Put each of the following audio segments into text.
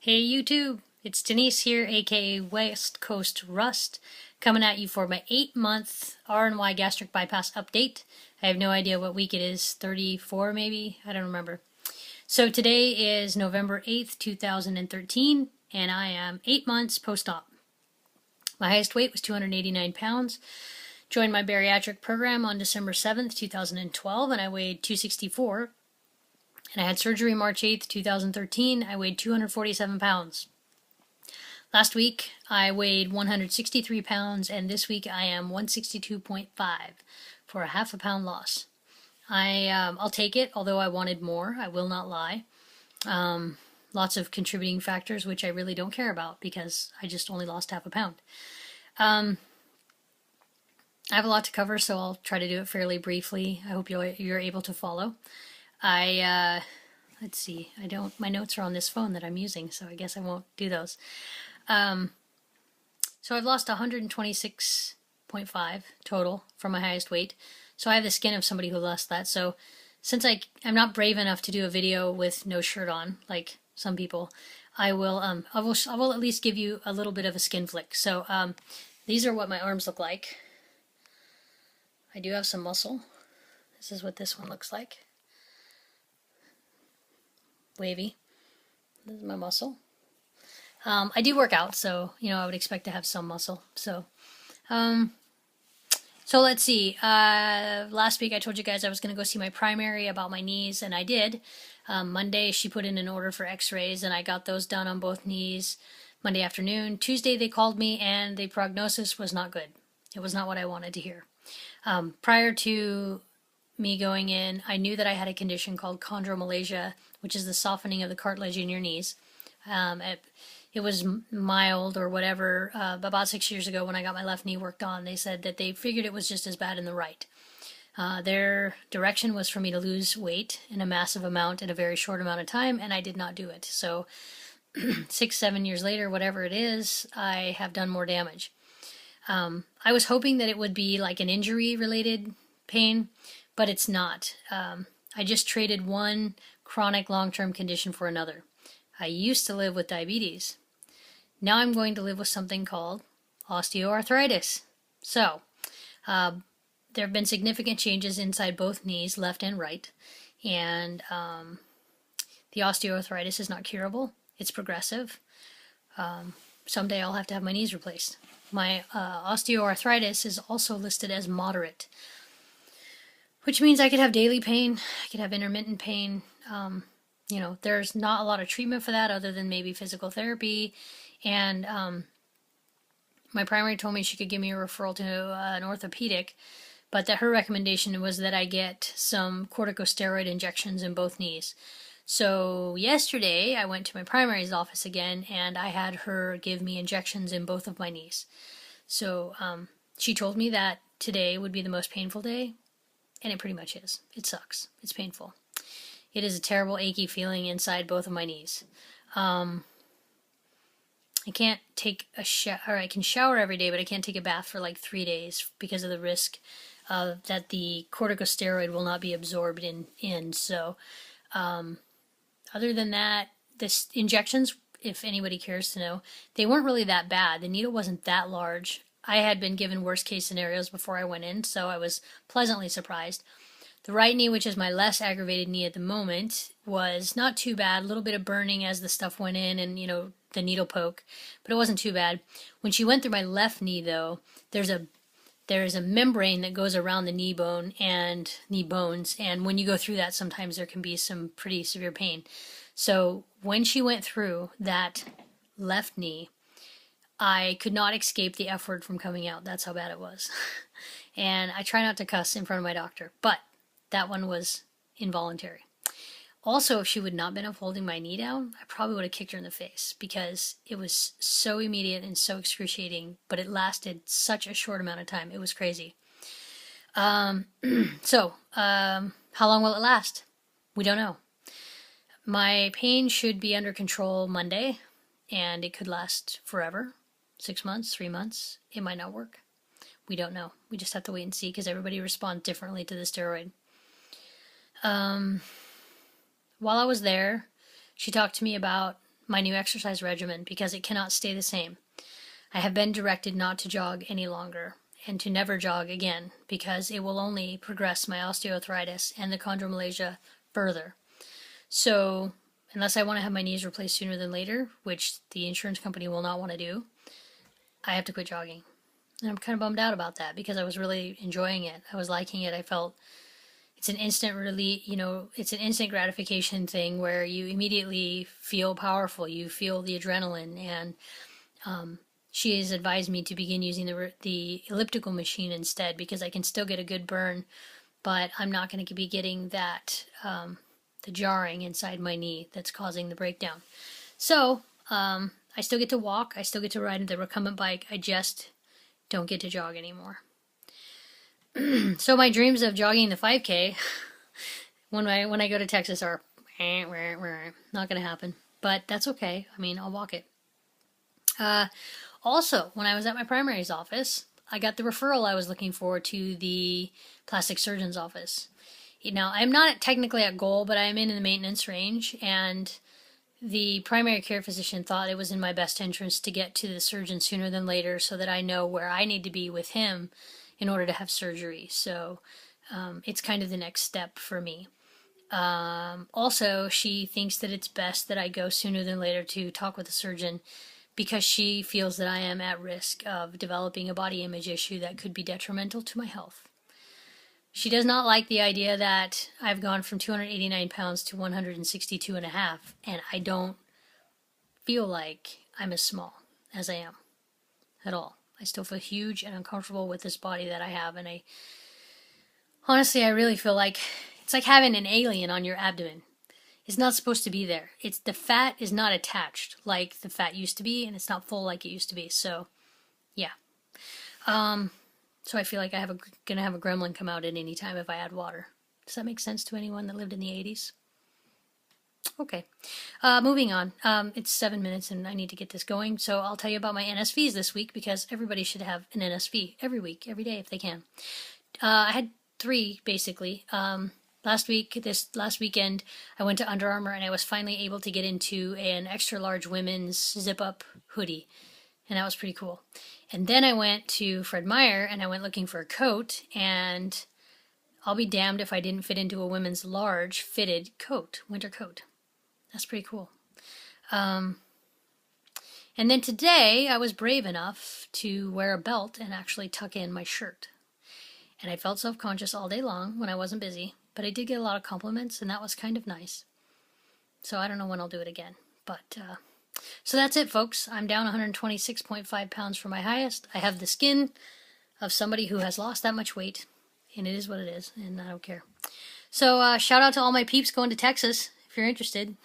Hey YouTube, it's Denise here, aka West Coast Rust, coming at you for my 8-month RNY gastric bypass update. I have no idea what week it is, 34 maybe? I don't remember. So today is November 8th, 2013, and I am 8 months post-op. My highest weight was 289 pounds. Joined my bariatric program on December 7th, 2012, and I weighed 264. And I had surgery March 8th, 2013. I weighed 247 pounds. Last week, I weighed 163 pounds, and this week I am 162.5 for a half a pound loss. I'll take it, although I wanted more. I will not lie. Lots of contributing factors, which I really don't care about because I just only lost half a pound. I have a lot to cover, so I'll try to do it fairly briefly. I hope you're able to follow. Let's see, my notes are on this phone that I'm using, so I guess I won't do those. So I've lost 126.5 total from my highest weight. So I have the skin of somebody who lost that. So since I'm not brave enough to do a video with no shirt on, like some people, I will at least give you a little bit of a skin flick. So, these are what my arms look like. I do have some muscle. This is what this one looks like. Wavy. This is my muscle. I do work out, so I would expect to have some muscle. So let's see. Last week I told you guys I was going to go see my primary about my knees, and I did. Monday she put in an order for x-rays, and I got those done on both knees Monday afternoon. Tuesday they called me, and the prognosis was not good. It was not what I wanted to hear. Prior to me going in, I knew that I had a condition called chondromalacia, which is the softening of the cartilage in your knees. It was mild or whatever. About 6 years ago when I got my left knee worked on, they said that they figured it was just as bad in the right. Their direction was for me to lose weight in a massive amount in a very short amount of time, and I did not do it. So 6-7 years later, whatever it is, I have done more damage. I was hoping that it would be like an injury-related pain, but it's not. I just traded one chronic long-term condition for another. I used to live with diabetes. Now I'm going to live with something called osteoarthritis. So, there have been significant changes inside both knees, left and right, and the osteoarthritis is not curable. It's progressive. Someday I'll have to have my knees replaced. My osteoarthritis is also listed as moderate, which means I could have daily pain, I could have intermittent pain. There's not a lot of treatment for that other than maybe physical therapy. And my primary told me she could give me a referral to an orthopedic, but that her recommendation was that I get some corticosteroid injections in both knees. So yesterday I went to my primary's office again, and I had her give me injections in both of my knees. So she told me that today would be the most painful day, and it pretty much is. It sucks. It's painful. It is a terrible achy feeling inside both of my knees. I can't take a shower, or I can shower every day, but I can't take a bath for like 3 days because of the risk that the corticosteroid will not be absorbed in. So other than that, the injections, if anybody cares to know, they weren't really that bad. The needle wasn't that large. I had been given worst case scenarios before I went in, so I was pleasantly surprised. The right knee, which is my less aggravated knee at the moment, was not too bad. A little bit of burning as the stuff went in and, the needle poke, but it wasn't too bad. When she went through my left knee, though, there's a membrane that goes around the knee bone and knee bones, and when you go through that, sometimes there can be some pretty severe pain. So when she went through that left knee, I could not escape the F word from coming out. That's how bad it was. And I try not to cuss in front of my doctor, but that one was involuntary. Also, if she would not been holding my knee down, I probably would have kicked her in the face because it was so immediate and so excruciating, but it lasted such a short amount of time. It was crazy. How long will it last? We don't know. My pain should be under control Monday, and it could last forever. 6 months, 3 months. It might not work. We don't know. We just have to wait and see because everybody responds differently to the steroid. While I was there, she talked to me about my new exercise regimen because it cannot stay the same. I have been directed not to jog any longer and to never jog again because it will only progress my osteoarthritis and the chondromalacia further. So unless I want to have my knees replaced sooner than later, which the insurance company will not want to do, I have to quit jogging. And I'm kind of bummed out about that because I was really enjoying it. I was liking it. I felt it's an instant relief, it's an instant gratification thing where you immediately feel powerful. You feel the adrenaline. And she has advised me to begin using the elliptical machine instead because I can still get a good burn, but I'm not going to be getting that, the jarring inside my knee that's causing the breakdown. So I still get to walk. I still get to ride the recumbent bike. I just don't get to jog anymore. So my dreams of jogging the 5K when I go to Texas are not going to happen. But that's okay. I mean, I'll walk it. Also, when I was at my primary's office, I got the referral I was looking for to the plastic surgeon's office. Now, I'm not technically at goal, but I am in the maintenance range, and the primary care physician thought it was in my best interest to get to the surgeon sooner than later so that I know where I need to be with him in order to have surgery. So it's kind of the next step for me. Also, she thinks that it's best that I go sooner than later to talk with the surgeon because she feels that I am at risk of developing a body image issue that could be detrimental to my health. She does not like the idea that I've gone from 289 pounds to 162 and a half, and I don't feel like I'm as small as I am at all. I still feel huge and uncomfortable with this body that I have, and honestly, I really feel like it's like having an alien on your abdomen. It's not supposed to be there. The fat is not attached like the fat used to be, and it's not full like it used to be. So, yeah. So I feel like I'm gonna have a gremlin come out at any time if I add water. Does that make sense to anyone that lived in the 80s? Okay. Moving on. It's 7 minutes and I need to get this going. So I'll tell you about my NSVs this week because everybody should have an NSV every week, every day if they can. I had 3 basically. Last weekend, I went to Under Armour and I was finally able to get into an extra large women's zip-up hoodie. And that was pretty cool. And then I went to Fred Meyer and I went looking for a coat, and I'll be damned if I didn't fit into a women's large fitted coat, winter coat. That's pretty cool. And then today I was brave enough to wear a belt and actually tuck in my shirt. And I felt self-conscious all day long when I wasn't busy, but I did get a lot of compliments and that was kind of nice. So I don't know when I'll do it again, but so that's it, folks. I'm down 126.5 pounds from my highest. I have the skin of somebody who has lost that much weight, and it is what it is, and I don't care. So shout out to all my peeps going to Texas, if you're interested.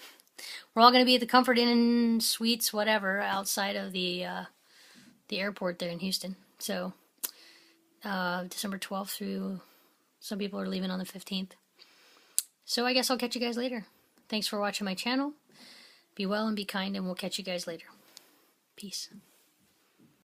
We're all going to be at the Comfort Inn Suites, whatever, outside of the airport there in Houston. So December 12th through, some people are leaving on the 15th. So I guess I'll catch you guys later. Thanks for watching my channel. Be well and be kind, and we'll catch you guys later. Peace.